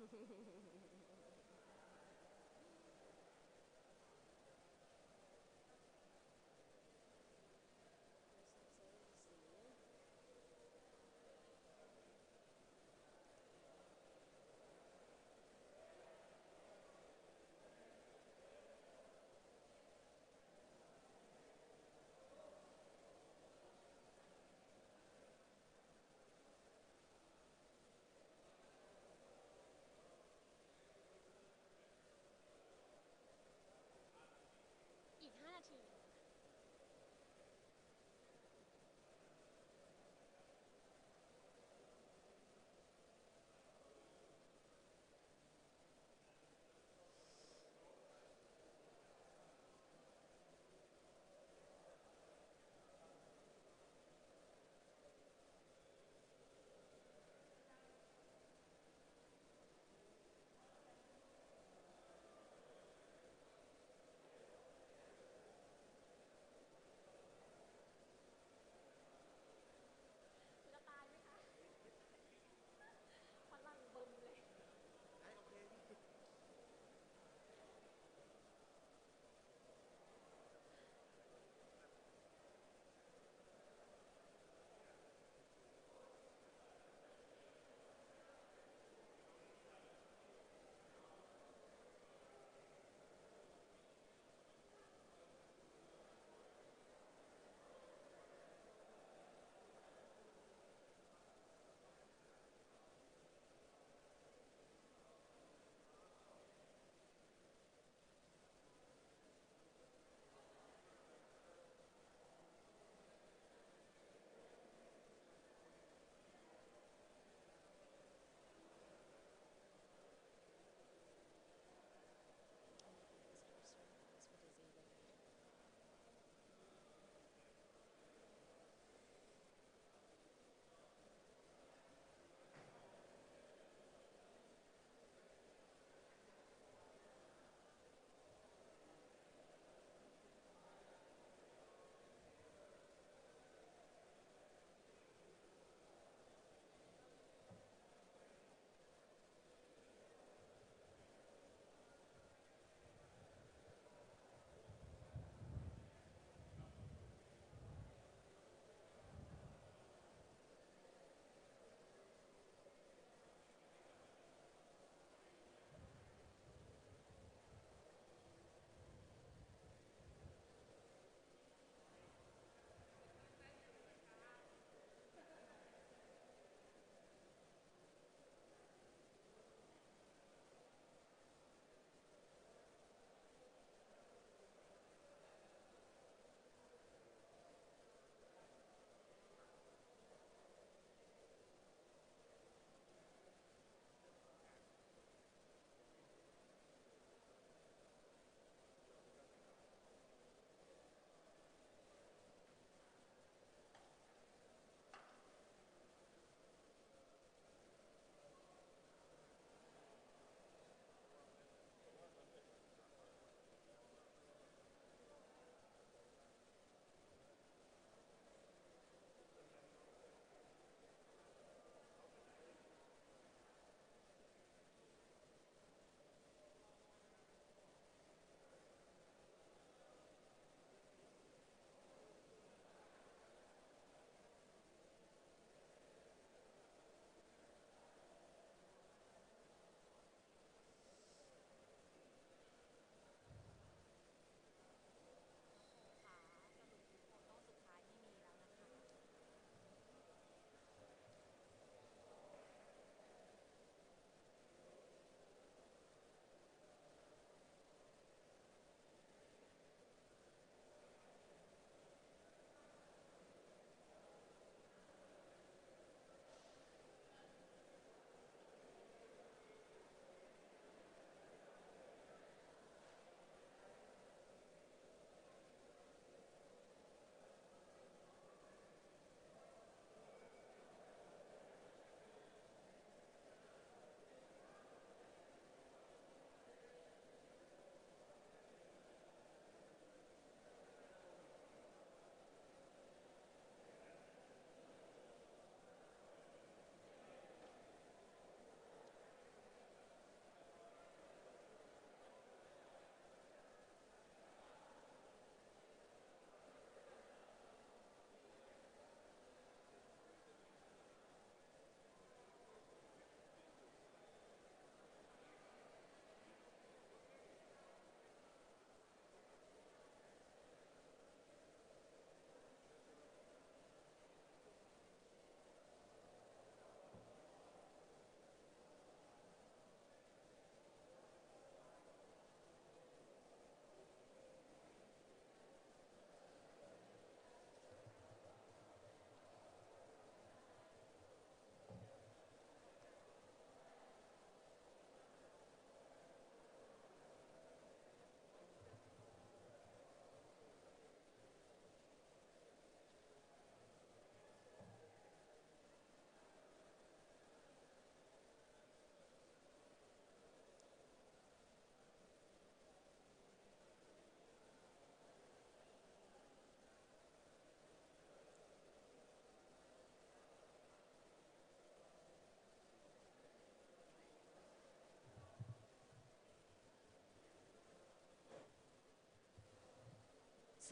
So excited to see you.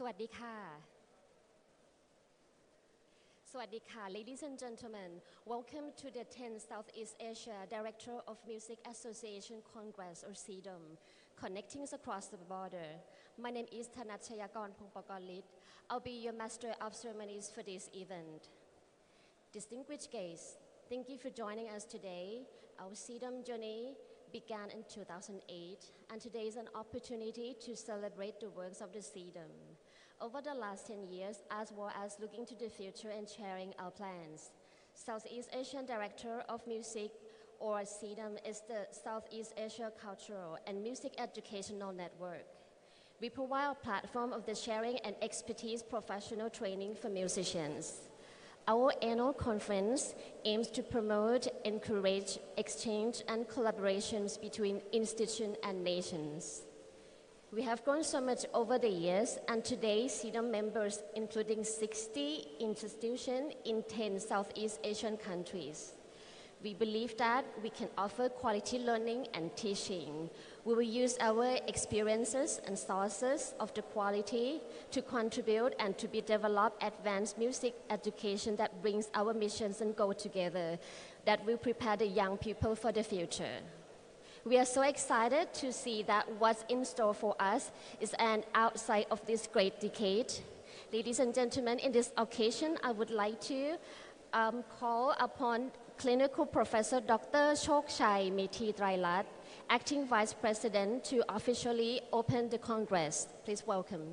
วัสดีค่ะ Ladies and gentlemen. Welcome to the 10th Southeast Asia Director of Music Association Congress, or SEADOM, connecting across the border. My name is Thanat Chayakon Phongpakornlit. I'll be your master of ceremonies for this event. Distinguished guests, thank you for joining us today. Our SEADOM journey began in 2008, and today is an opportunity to celebrate the works of the SEADOM over the last 10 years, as well as looking to the future and sharing our plans. Southeast Asian Director of Music, or SEADOM, is the Southeast Asia Cultural and Music Educational Network. We provide a platform of the sharing and expertise professional training for musicians. Our annual conference aims to promote, encourage, exchange, and collaborations between institutions and nations. We have grown so much over the years, and today SEADOM members, including 60 institutions in 10 Southeast Asian countries. We believe that we can offer quality learning and teaching. We will use our experiences and sources of the quality to contribute and to be developed advanced music education that brings our missions and goals together, that will prepare the young people for the future. We are so excited to see that what's in store for us is an outside of this great decade. Ladies and gentlemen, in this occasion, I would like to call upon Clinical Professor Dr. Chokchai Methi Trailat, Acting Vice President, to officially open the Congress. Please welcome.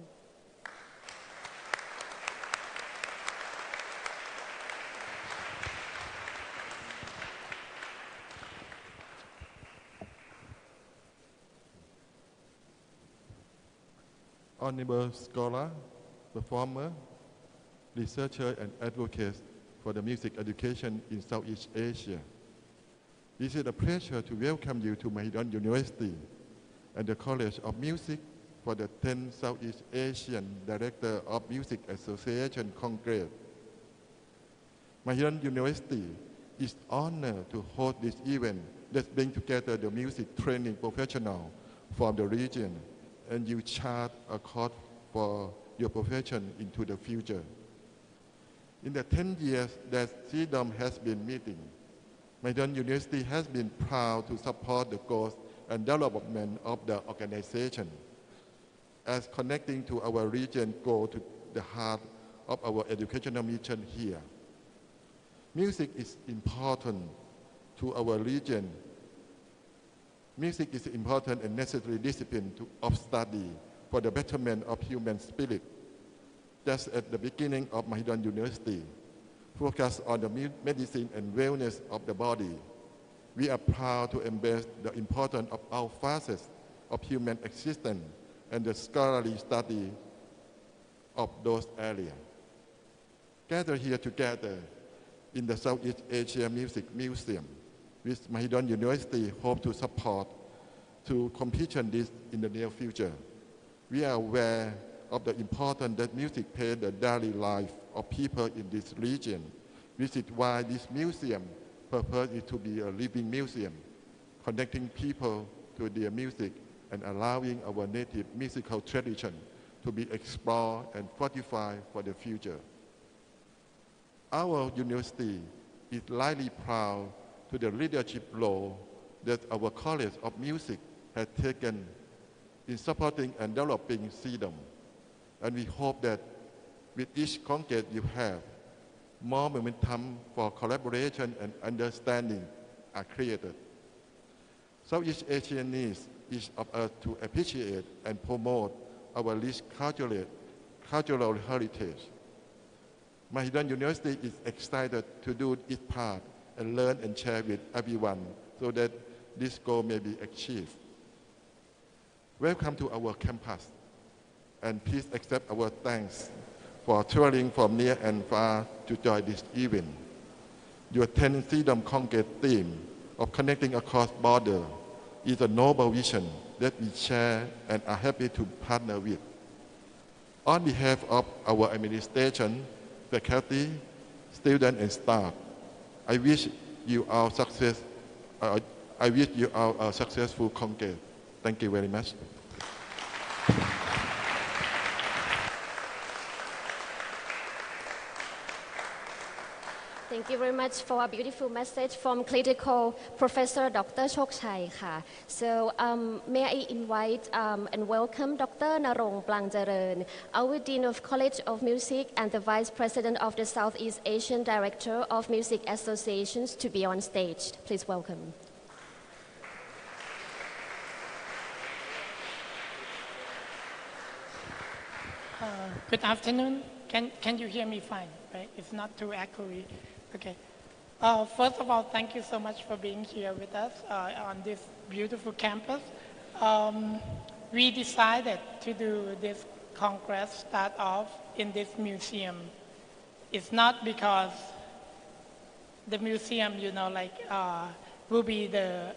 Honorable scholar, performer, researcher, and advocate for the music education in Southeast Asia. It is a pleasure to welcome you to Mahidol University and the College of Music for the 10th Southeast Asian Director of Music Association Congress. Mahidol University is honored to host this event that brings together the music training professionals from the region, and you chart a course for your profession into the future. In the 10 years that SEADOM has been meeting, Mahidol University has been proud to support the growth and development of the organization, as connecting to our region go to the heart of our educational mission here. Music is important to our region. Music is an important and necessary discipline of study for the betterment of human spirit. Just at the beginning of Mahidol University, focus on the medicine and wellness of the body. We are proud to embrace the importance of all facets of human existence and the scholarly study of those areas. Gathered here together in the Southeast Asia Music Museum, which Mahidol University hope to support to completion this in the near future. We are aware of the importance that music plays in the daily life of people in this region, which is why this museum purpose is to be a living museum, connecting people to their music and allowing our native musical tradition to be explored and fortified for the future. Our university is highly proud to the leadership role that our College of Music has taken in supporting and developing SEADOM. And we hope that with each congress you have, more momentum for collaboration and understanding are created. Southeast Asia needs each of us to appreciate and promote our rich cultural heritage. Mahidol University is excited to do its part and learn and share with everyone so that this goal may be achieved. Welcome to our campus, and please accept our thanks for traveling from near and far to join this event. Your 10th SEADOM Congress theme of connecting across borders is a noble vision that we share and are happy to partner with. On behalf of our administration, faculty, students, and staff, I wish you all success. I wish you all a successful Congress. Thank you very much. Thank you very much for a beautiful message from Critical Professor Dr. Chok Chai. So may I invite and welcome Dr. Narong Plangjaran, our Dean of College of Music and the Vice President of the Southeast Asian Director of Music Associations to be on stage. Please welcome. Good afternoon. Can you hear me fine, right? It's not too echoey. Okay. First of all, thank you so much for being here with us on this beautiful campus. We decided to do this Congress start off in this museum. It's not because the museum, will be the,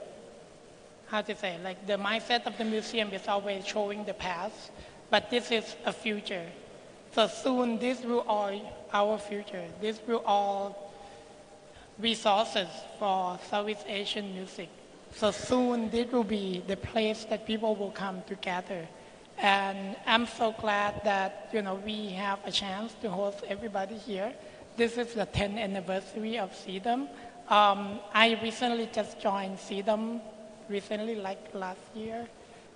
the mindset of the museum is always showing the past, but this is a future. So soon this will all our future. This will all resources for Southeast Asian music. So soon this will be the place that people will come together. And I'm so glad that we have a chance to host everybody here. This is the 10th anniversary of SEADOM. I recently just joined SEADOM like last year,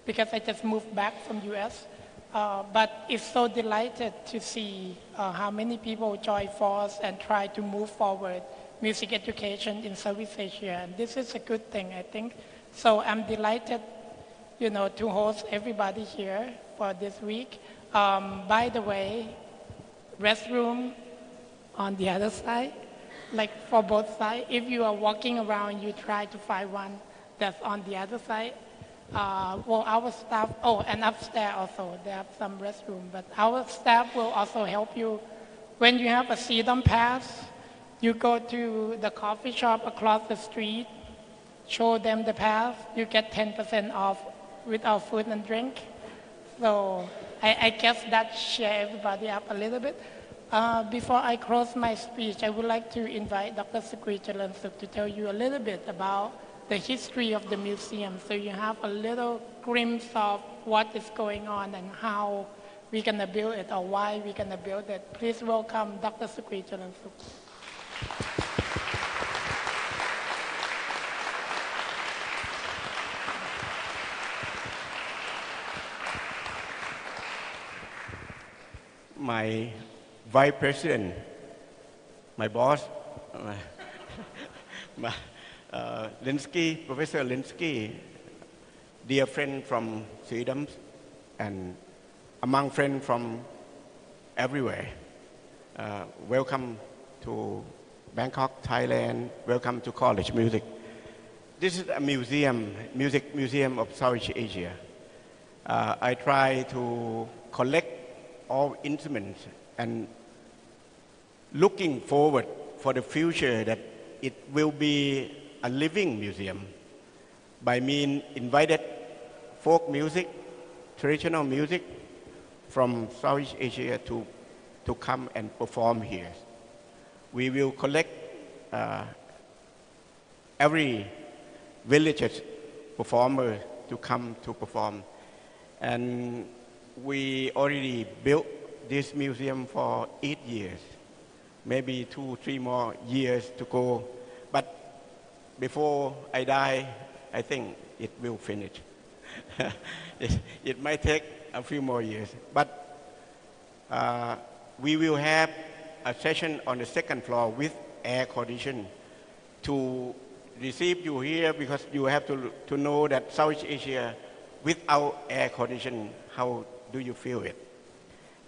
because I just moved back from US. But it's so delighted to see how many people join force and try to move forward music education in Southeast Asia. And this is a good thing, I think. So I'm delighted, to host everybody here for this week. By the way, restroom on the other side, like for both sides. If you are walking around, you try to find one that's on the other side. Our staff, and upstairs also, they have some restroom, but our staff will also help you. When you have a SEADOM pass, you go to the coffee shop across the street, show them the pass, you get 10% off with our food and drink. So I guess that cheer everybody up a little bit. Before I close my speech, I would like to invite Dr. Sukri Chalansuk to tell you a little bit about the history of the museum, so you have a little glimpse of what is going on and how we're going to build it, or why we're going to build it. Please welcome Dr. Sukri Chalansuk. My vice president, my boss, Linsky, Professor Linsky, dear friend from SEADOM, and among friends from everywhere. Welcome to Bangkok, Thailand. Welcome to College Music. This is a museum, music museum of Southeast Asia. I try to collect all instruments and looking forward for the future that it will be a living museum by mean invited folk music, traditional music from Southeast Asia to come and perform here. We will collect every village's performer to come to perform. And we already built this museum for 8 years, maybe 2-3 more years to go. But before I die, I think it will finish. It might take a few more years. But we will have a session on the second floor with air condition to receive you here, because you have to know that Southeast Asia without air condition, how do you feel it?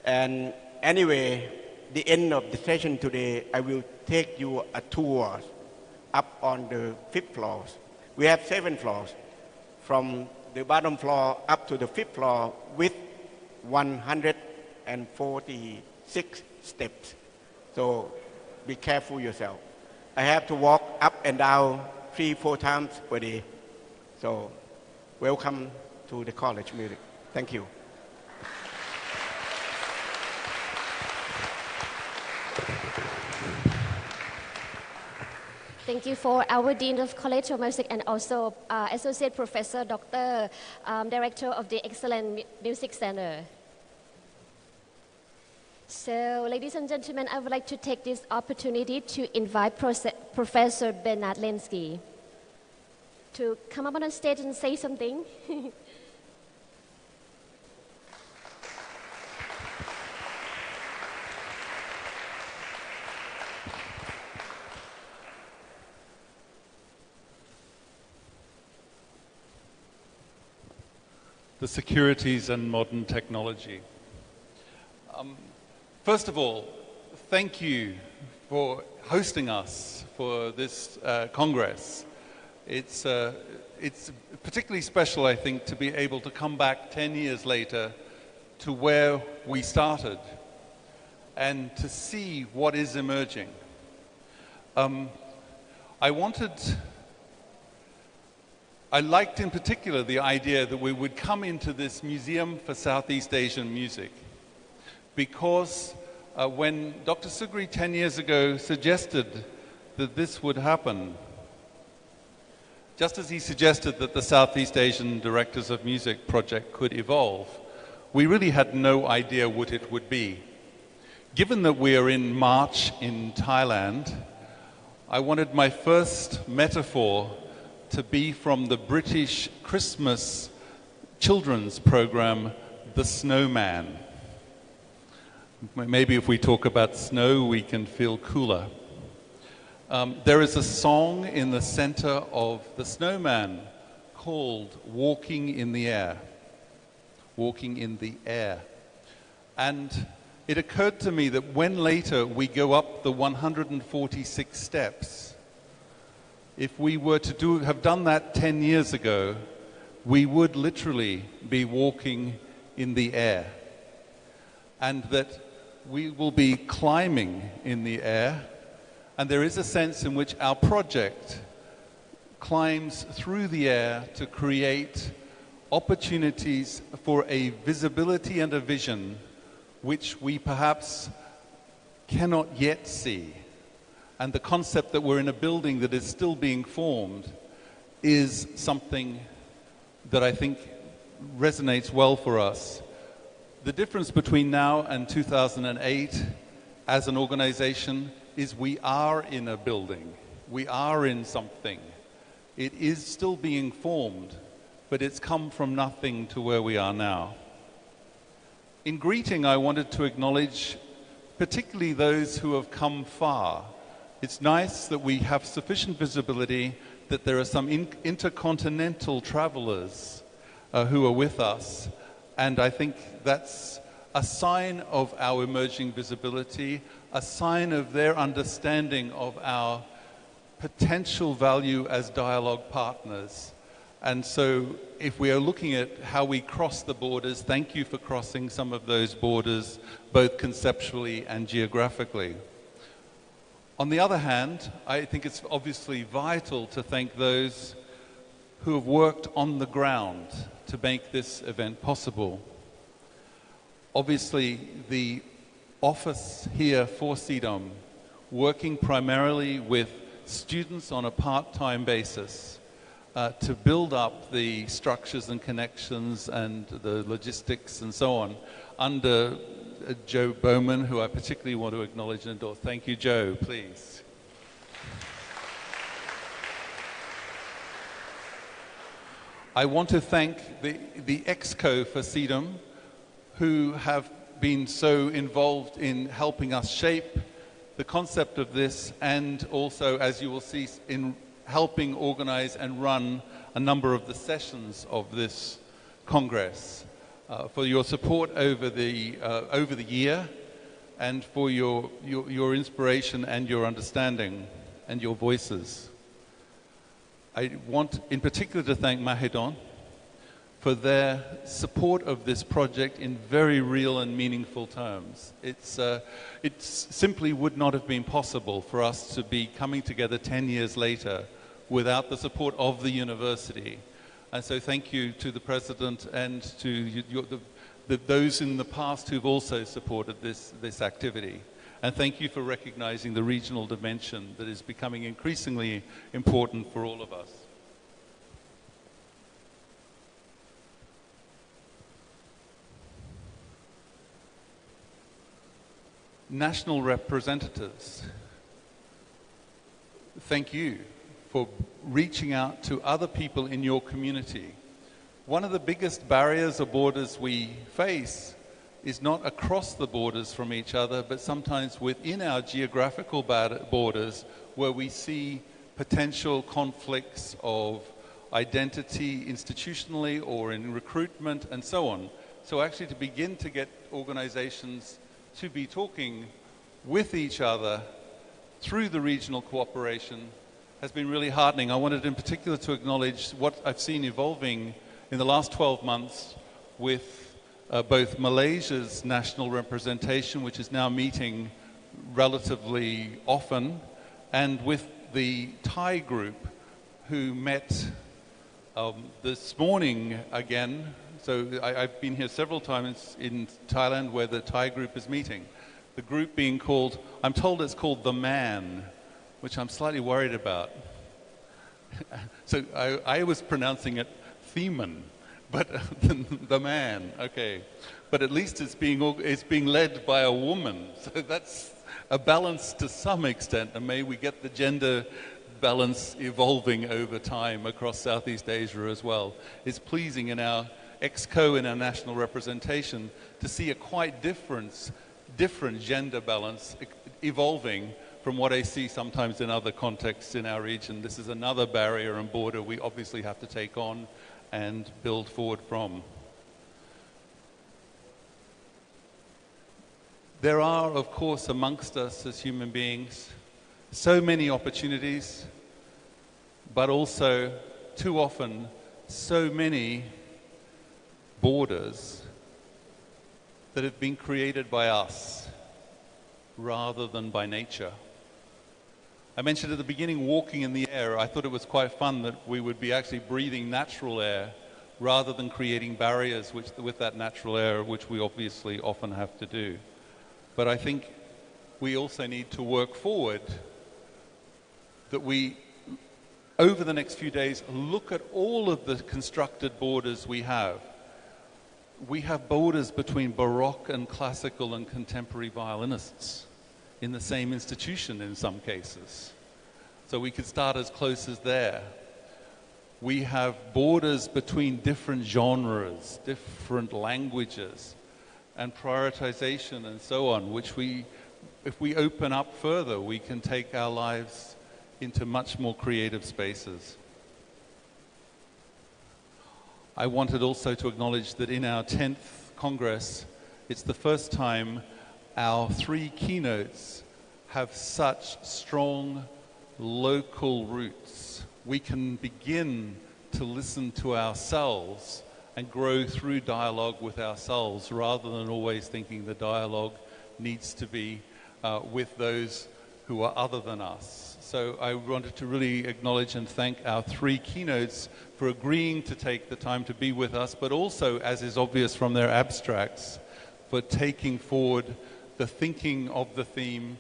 And anyway, the end of the session today, I will take you a tour up on the 5th floor. We have 7 floors, from the bottom floor up to the 5th floor with 146 steps. So be careful yourself. I have to walk up and down 3-4 times per day. So welcome to the College Music. Thank you. Thank you for our Dean of College of Music and also Associate Professor, Dr. Director of the Excellent Music Center. So, ladies and gentlemen, I would like to take this opportunity to invite Professor Bernard Lenski to come up on stage and say something. The securities and modern technology. First of all, thank you for hosting us for this Congress. It's particularly special, I think, to be able to come back 10 years later to where we started and to see what is emerging. I liked in particular the idea that we would come into this Museum for Southeast Asian Music because when Dr. Sugri 10 years ago suggested that this would happen, just as he suggested that the Southeast Asian Directors of Music project could evolve, we really had no idea what it would be. Given that we are in March in Thailand, I wanted my first metaphor to be from the British Christmas children's program, The Snowman. Maybe if we talk about snow, we can feel cooler. There is a song in the center of The Snowman called Walking in the Air. Walking in the Air. And it occurred to me that when later we go up the 146 steps, if we were to have done that 10 years ago, we would literally be walking in the air. And that we will be climbing in the air. And there is a sense in which our project climbs through the air to create opportunities for a visibility and a vision which we perhaps cannot yet see. And the concept that we're in a building that is still being formed is something that I think resonates well for us. The difference between now and 2008 as an organization is we are in a building. We are in something. It is still being formed, but it's come from nothing to where we are now. In greeting, I wanted to acknowledge particularly those who have come far. It's nice that we have sufficient visibility that there are some intercontinental travelers who are with us. And I think that's a sign of our emerging visibility, a sign of their understanding of our potential value as dialogue partners. And so if we are looking at how we cross the borders, thank you for crossing some of those borders, both conceptually and geographically. On the other hand, I think it's obviously vital to thank those who have worked on the ground to make this event possible. Obviously, the office here for SEADOM, working primarily with students on a part-time basis to build up the structures and connections and the logistics and so on under Joe Bowman, who I particularly want to acknowledge and endorse. Thank you, Joe, please. I want to thank the EXCO for SEADOM, who have been so involved in helping us shape the concept of this, and also, as you will see, in helping organize and run a number of the sessions of this Congress. For your support over the year, and for your inspiration and your understanding and your voices. I want in particular to thank Mahedon for their support of this project in very real and meaningful terms. It simply would not have been possible for us to be coming together 10 years later without the support of the university. And so thank you to the President and to those in the past who've also supported this activity. And thank you for recognizing the regional dimension that is becoming increasingly important for all of us. national representatives, thank you for reaching out to other people in your community. One of the biggest barriers or borders we face is not across the borders from each other, but sometimes within our geographical borders, where we see potential conflicts of identity institutionally or in recruitment and so on. So actually to begin to get organizations to be talking with each other through the regional cooperation has been really heartening. I wanted in particular to acknowledge what I've seen evolving in the last 12 months with both Malaysia's national representation, which is now meeting relatively often, and with the Thai group who met this morning again. So I've been here several times in Thailand where the Thai group is meeting. The group being called, I'm told it's called The Man, which I'm slightly worried about. So I was pronouncing it Theman, but The Man, okay. But at least it's being led by a woman, so that's a balance to some extent, and may we get the gender balance evolving over time across Southeast Asia as well. It's pleasing in our EXCO, in our national representation, to see a quite different gender balance evolving from what I see sometimes in other contexts in our region. This is another barrier and border we obviously have to take on and build forward from. There are, of course, amongst us as human beings, so many opportunities, but also, too often, so many borders that have been created by us rather than by nature. I mentioned at the beginning walking in the air. I thought it was quite fun that we would be actually breathing natural air rather than creating barriers with that natural air, which we obviously often have to do. But I think we also need to work forward that we, over the next few days, look at all of the constructed borders we have. We have borders between Baroque and classical and contemporary violinists in the same institution in some cases. So we could start as close as there. We have borders between different genres, different languages, and prioritization and so on, which if we open up further, we can take our lives into much more creative spaces. I wanted also to acknowledge that in our 10th Congress, it's the first time our 3 keynotes have such strong local roots. We can begin to listen to ourselves and grow through dialogue with ourselves rather than always thinking the dialogue needs to be with those who are other than us. So I wanted to really acknowledge and thank our 3 keynotes for agreeing to take the time to be with us, but also, as is obvious from their abstracts, for taking forward the thinking of the theme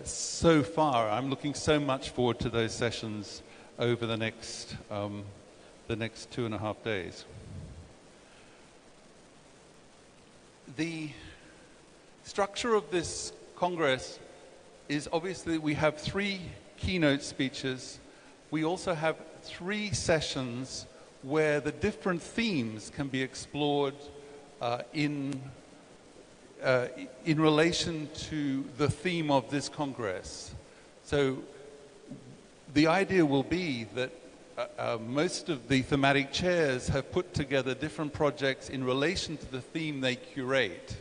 so far. I'm looking so much forward to those sessions over the next 2.5 days. The structure of this Congress is obviously we have 3 keynote speeches. We also have 3 sessions where the different themes can be explored in relation to the theme of this Congress. So the idea will be that most of the thematic chairs have put together different projects in relation to the theme they curate.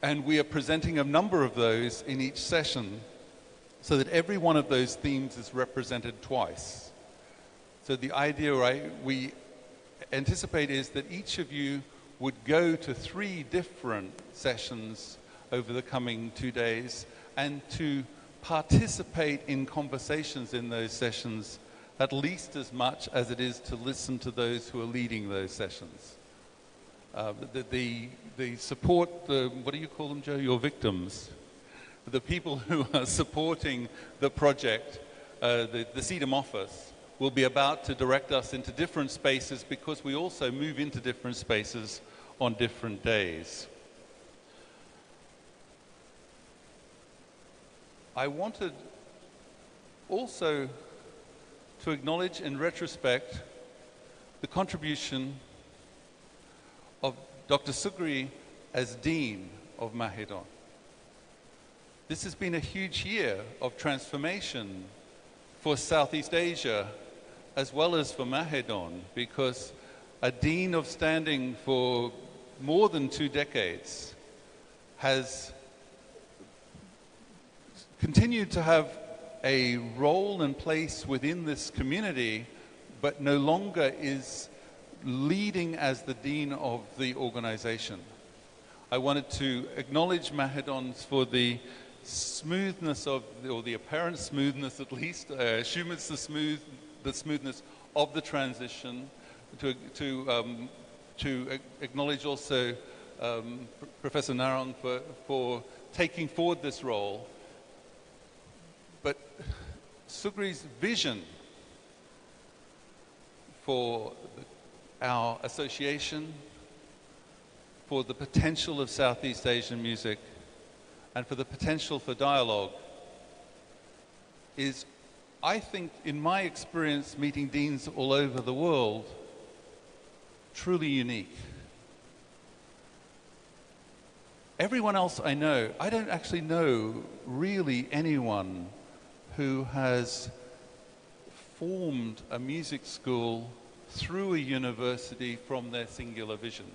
And we are presenting a number of those in each session so that every one of those themes is represented twice. So the idea we anticipate is that each of you would go to 3 different sessions over the coming 2 days and to participate in conversations in those sessions at least as much as it is to listen to those who are leading those sessions. The support, what do you call them, Joe? Your victims. The people who are supporting the project, the SEADOM office, will be about to direct us into different spaces because we also move into different spaces on different days. I wanted also to acknowledge in retrospect the contribution of Dr. Sugri as Dean of Mahidol. This has been a huge year of transformation for Southeast Asia as well as for Mahidol, because a dean of standing for more than 2 decades has continued to have a role and place within this community, but no longer is leading as the dean of the organization. I wanted to acknowledge Mahidol for the smoothness of, or the apparent smoothness at least, assume it's the smoothness of the transition, to acknowledge also Professor Narong for taking forward this role. But Sugri's vision for our association, for the potential of Southeast Asian music, and for the potential for dialogue is, I think, in my experience meeting deans all over the world, truly unique. Everyone else I know, I don't actually know really anyone who has formed a music school through a university from their singular vision.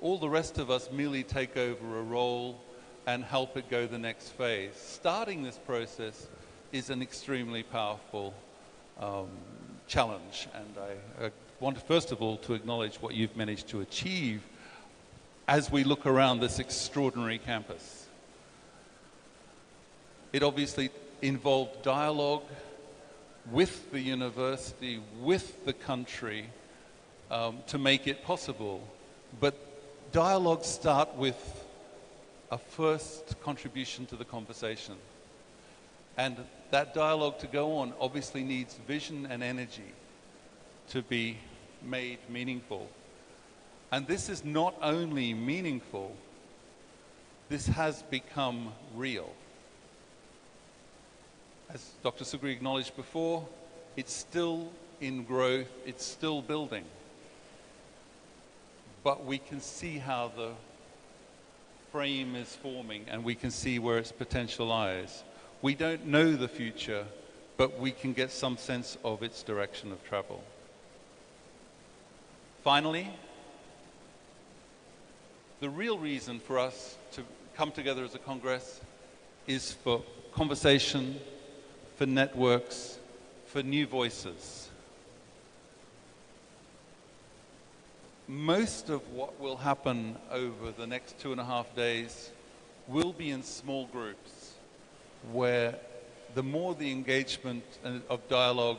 All the rest of us merely take over a role and help it go the next phase. Starting this process is an extremely powerful challenge, and I want first of all to acknowledge what you've managed to achieve as we look around this extraordinary campus. It obviously involved dialogue with the university, with the country, to make it possible. But dialogues start with a first contribution to the conversation. And that dialogue to go on obviously needs vision and energy to be made meaningful. And this is not only meaningful, this has become real. As Dr. Sugri acknowledged before, it's still in growth, it's still building. But we can see how the frame is forming, and we can see where its potential lies. We don't know the future, but we can get some sense of its direction of travel. Finally, the real reason for us to come together as a Congress is for conversation, for networks, for new voices. Most of what will happen over the next 2.5 days will be in small groups, where the more the engagement of dialogue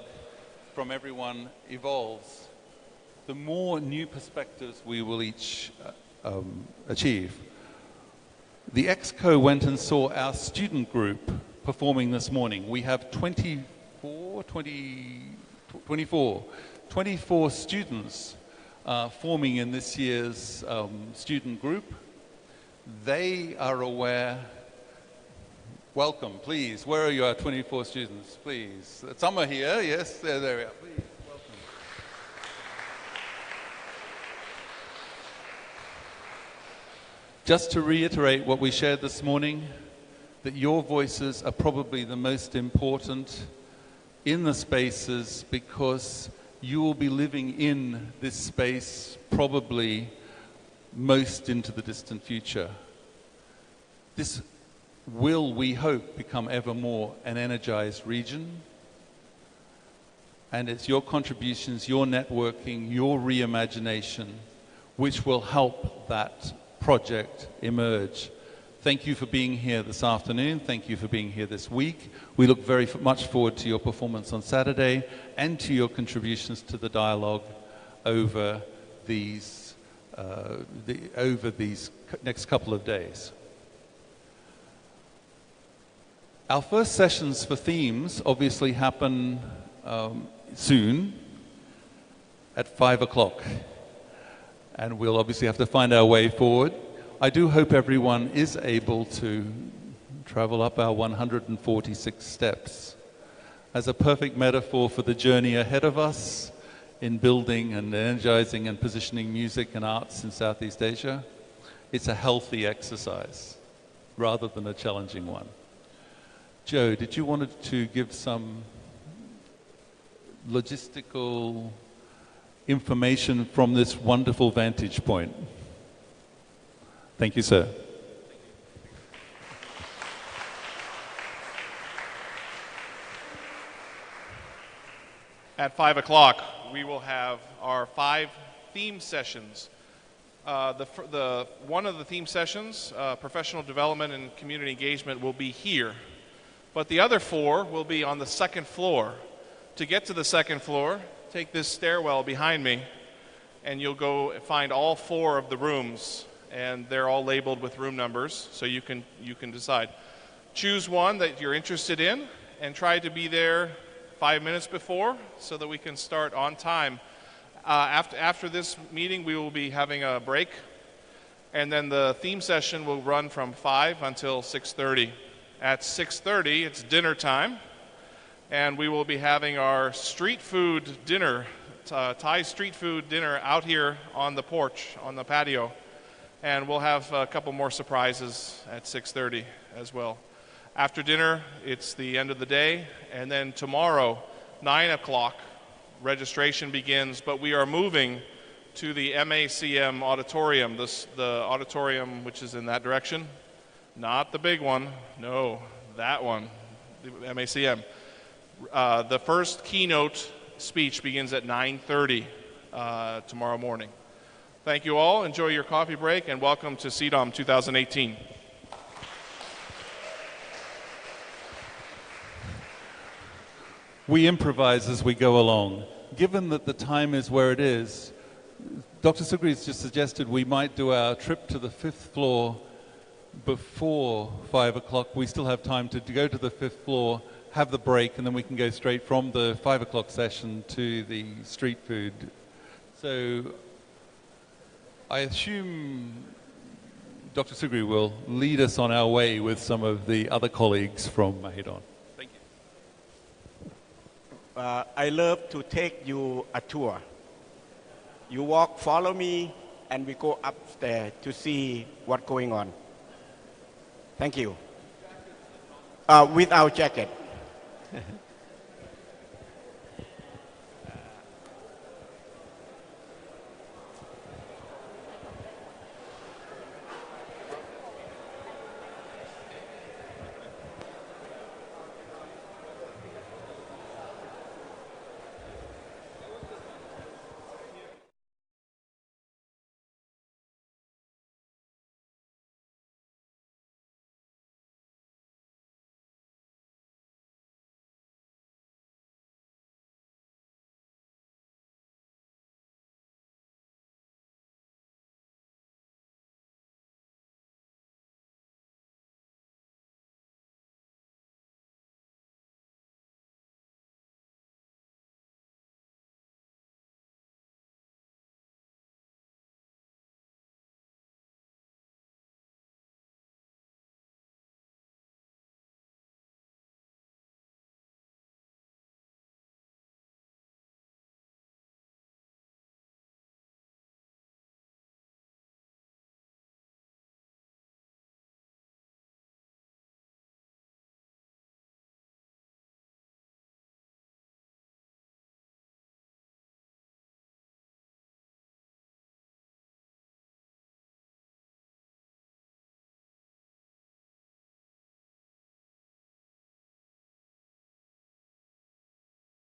from everyone evolves, the more new perspectives we will each achieve. The EXCO went and saw our student group performing this morning. We have 24 students forming in this year's student group. They are aware. Welcome, please. Where are your 24 students, please? Some are here. Yes, there we are. Please, welcome. Just to reiterate what we shared this morning, that your voices are probably the most important in the spaces, because you will be living in this space probably most into the distant future. This will, we hope, become ever more an energized region. And it's your contributions, your networking, your reimagination, which will help that project emerge. Thank you for being here this afternoon. Thank you for being here this week. We look very much forward to your performance on Saturday and to your contributions to the dialogue over these next couple of days. Our first sessions for themes obviously happen soon at 5 o'clock. And we'll obviously have to find our way forward. I do hope everyone is able to travel up our 146 steps as a perfect metaphor for the journey ahead of us in building and energizing and positioning music and arts in Southeast Asia. It's a healthy exercise rather than a challenging one. Joe, did you want to give some logistical information from this wonderful vantage point? Thank you, sir. At 5 o'clock, we will have our 5 theme sessions. One of the theme sessions, professional development and community engagement, will be here. But the other 4 will be on the second floor. To get to the second floor, take this stairwell behind me, and you'll go find all 4 of the rooms, and they're all labeled with room numbers, so you can decide. Choose one that you're interested in, and try to be there 5 minutes before so that we can start on time. After this meeting, we will be having a break, and then the theme session will run from 5 until 6:30. At 6:30, it's dinner time, and we will be having our street food dinner, Thai street food dinner out here on the porch, on the patio, and we'll have a couple more surprises at 6:30 as well. After dinner, it's the end of the day, and then tomorrow, 9 o'clock, registration begins, but we are moving to the MACM auditorium, the auditorium which is in that direction. Not the big one, no, that one, the MACM. The first keynote speech begins at 9:30 tomorrow morning. Thank you all, enjoy your coffee break, and welcome to SEADOM 2018. We improvise as we go along. Given that the time is where it is, Dr. Sugri has just suggested we might do our trip to the 5th floor before 5 o'clock. We still have time to go to the 5th floor, have the break, and then we can go straight from the 5 o'clock session to the street food. So I assume Dr. Sugri will lead us on our way with some of the other colleagues from Mahidol. I love to take you a tour. You walk, follow me, and we go upstairs to see what's going on. Thank you. Without jacket.